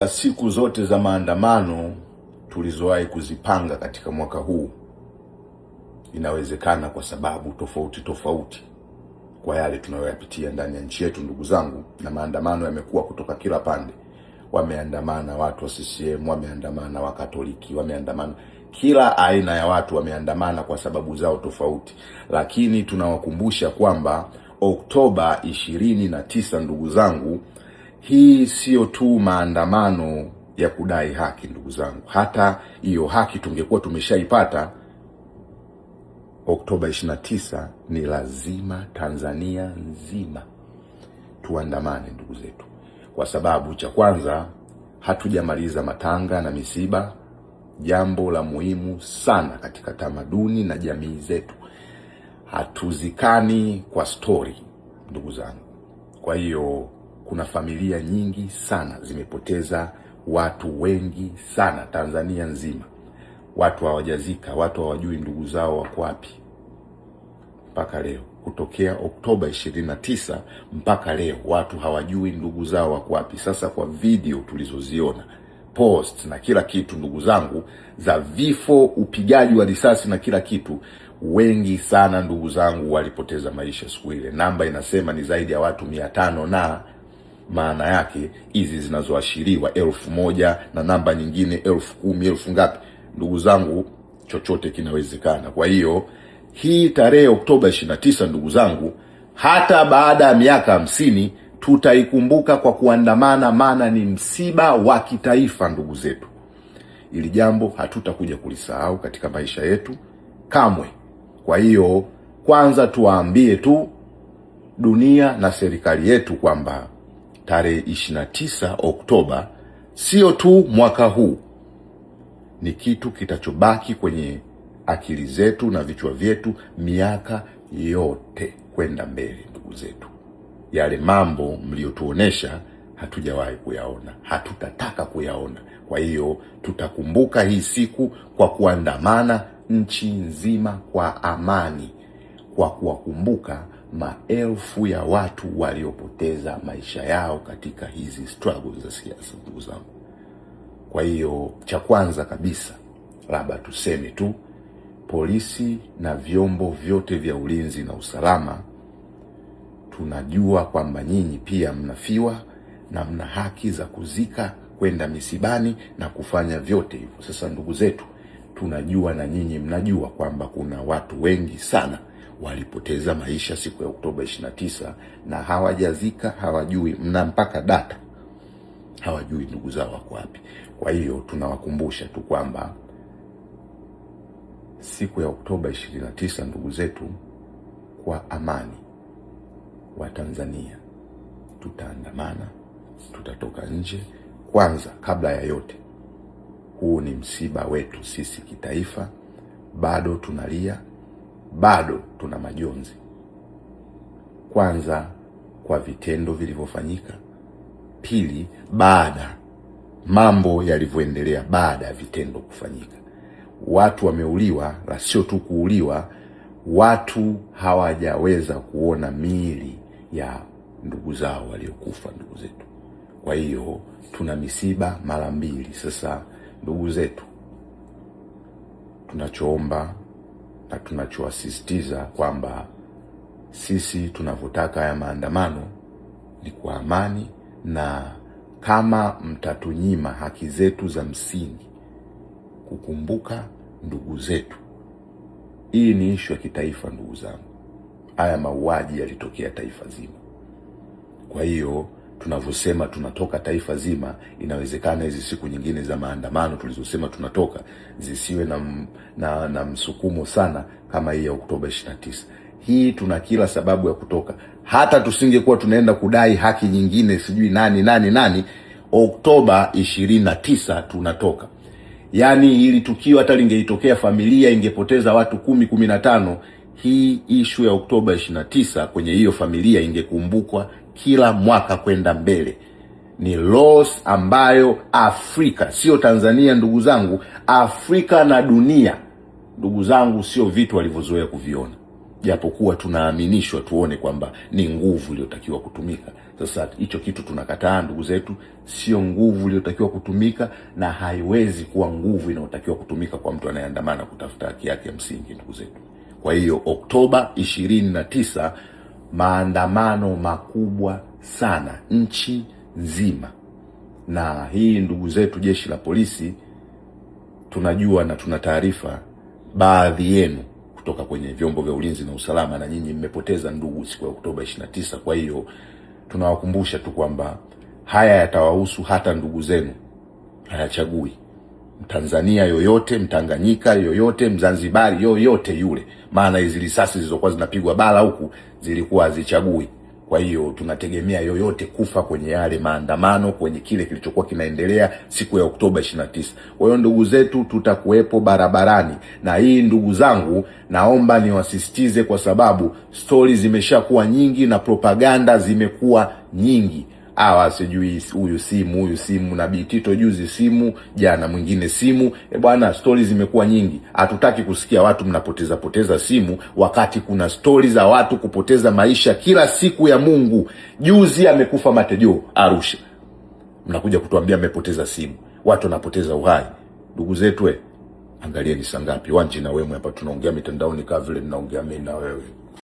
Siku zote za maandamano tulizowahi kuzipanga katika mwaka huu, inawezekana kwa sababu tofauti kwa yale tunayoyapitia ndani ya nchi yetu, ndugu zangu, na maandamano yamekuwa kutoka kila pande. Wameandamana watu wa CCM, wameandamana wa Katoliki, wameandamana kila aina ya watu, wameandamana kwa sababu zao tofauti. Lakini tunawakumbusha kwamba Oktoba 29, ndugu zangu, hii sio tu maandamano ya kudai haki, ndugu zangu. Hata hiyo haki tungekuwa tumeshaipata Oktoba 29, ni lazima Tanzania nzima tuandamane, ndugu zetu. Kwa sababu cha kwanza, hatujamaliza matanga na misiba, jambo la muhimu sana katika tamaduni na jamii zetu. Hatuzikani kwa story, ndugu zangu. Kwa hiyo kuna familia nyingi sana zimepoteza watu wengi sana Tanzania nzima. Watu hawajazika, watu hawajui ndugu zao wako wapi mpaka leo. Kutokea Oktoba 29 mpaka leo watu hawajui ndugu zao wako wapi. Sasa kwa video tulizoziona, post na kila kitu, ndugu zangu, za vifo, upigaji wa risasi na kila kitu, wengi sana ndugu zangu walipoteza maisha siku ile. Namba inasema ni zaidi ya watu 500, na maana yake hizi zinazoashiriwa 1000 na namba nyingine 10,000, 1000 ngapi, ndugu zangu, chochote kinawezekana. Kwa hiyo hii tarehe Oktoba 29, ndugu zangu, hata baada ya miaka 50 tutaikumbuka kwa kuandamana, maana ni msiba wa kitaifa, ndugu zetu. Ili jambo hatutakuja kulisahau katika maisha yetu kamwe. Kwa hiyo kwanza tuwaambie tu dunia na serikali yetu kwamba tarehe 29 Oktoba sio tu mwaka huu, ni kitu kitachobaki kwenye akili zetu na vichwa vyetu miaka yote kwenda mbele, ndugu zetu. Yale mambo mliotuonesha hatujawahi kuyaona, hatutataka kuyaona. Kwa hiyo tutakumbuka hii siku kwa kuandamana nchi nzima kwa amani, kwa kuwakumbuka maelfu ya watu waliopoteza maisha yao katika hizi struggles za siasa, ndugu zangu. Kwa hiyo cha kwanza kabisa, labda tuseme tu, polisi na vyombo vyote vya ulinzi na usalama, tunajua kwamba nyinyi pia mnafiwa na mna haki za kuzika, kwenda misibani na kufanya vyote hivyo. Sasa ndugu zetu, tunajua na nyinyi mnajua kwamba kuna watu wengi sana walipoteza maisha siku ya Oktoba 29 na hawajazika, hawajui, mna mpaka data, hawajui ndugu zao wako wapi. Kwa hiyo tunawakumbusha tu kwamba siku ya Oktoba 29, ndugu zetu, kwa amani wa Tanzania tutaandamana, tutatoka nje. Kwanza kabla ya yote, huu ni msiba wetu sisi kitaifa, bado tunalia, bado tuna majonzi. Kwanza kwa vitendo vilivyofanyika, pili baada mambo yalivyoendelea baada ya vitendo kufanyika. Watu wameuliwa, la sio tu kuuliwa, watu hawajaweza kuona miili ya ndugu zao waliokufa, ndugu zetu. Kwa hiyo tuna misiba mara mbili. Sasa ndugu zetu, tunachoomba na tunachowasisitiza kwamba sisi tunavyotaka ya maandamano ni kwa amani, na kama mtatunyima haki zetu za msingi, kukumbuka ndugu zetu, hii ni issue ya kitaifa, ndugu zangu. Haya mauaji yalitokea taifa zima. Kwa hiyo tunavyosema tunatoka taifa zima, inawezekana hizi siku nyingine za maandamano tulizosema tunatoka zisiwe na msukumo sana kama hii ya Oktoba 29. Hii tuna kila sababu ya kutoka. Hata tusingekuwa tunaenda kudai haki nyingine, sijui nani, Oktoba 29 tunatoka. Yaani hili tukio hata lingeitokea familia ingepoteza watu 10, 15, hii issue ya Oktoba 29 kwenye hiyo familia ingekumbukwa kila mwaka kwenda mbele. Ni loss ambayo Afrika, sio Tanzania ndugu zangu, Afrika na dunia, ndugu zangu, sio vitu walivyozoea kuviona. Japokuwa tunaaminishwa tuone kwamba ni nguvu iliyotakiwa kutumika. Sasa hicho kitu tunakataa ndugu zetu, sio nguvu iliyotakiwa kutumika na haiwezi kuwa nguvu inayotakiwa kutumika kwa mtu anayeandamana kutafuta haki yake ya msingi ndugu zetu. Kwa hiyo Oktoba 29 maandamano makubwa sana nchi nzima. Na hii ndugu zetu jeshi la polisi, tunajua na tuna taarifa baadhi yenu kutoka kwenye vyombo vya ulinzi na usalama na nyinyi mmepoteza ndugu siku ya Oktoba 29. Kwa hiyo tunawakumbusha tu kwamba haya yatawahusu hata ndugu zenu, hayachagui Mtanzania yoyote, Mtanganyika yoyote, Mzanzibari yoyote yule, maana hizi risasi zilizokuwa zinapigwa bara huku zilikuwa hazichagui. Kwa hiyo tunategemea yoyote kufa kwenye yale maandamano, kwenye kile kilichokuwa kinaendelea siku ya Oktoba 29. Kwa hiyo ndugu zetu, tutakuwepo barabarani. Na hii ndugu zangu, naomba niwasisitize, kwa sababu stories zimeshakuwa nyingi na propaganda zimekuwa nyingi. Sijui huyu simu na Bitito juzi simu, jana mwingine simu. Bwana, stories zimekuwa nyingi. Hatutaki kusikia watu mnapoteza simu wakati kuna stories za watu kupoteza maisha kila siku ya Mungu. Juzi amekufa Matejo Arusha, mnakuja kutuambia mmepoteza simu. Watu wanapoteza uhai. Ndugu zetu, angalieni saa ngapi. Wanji na wewe hapa tunaongea mitandaoni kama vile ninaongea mimi na wewe.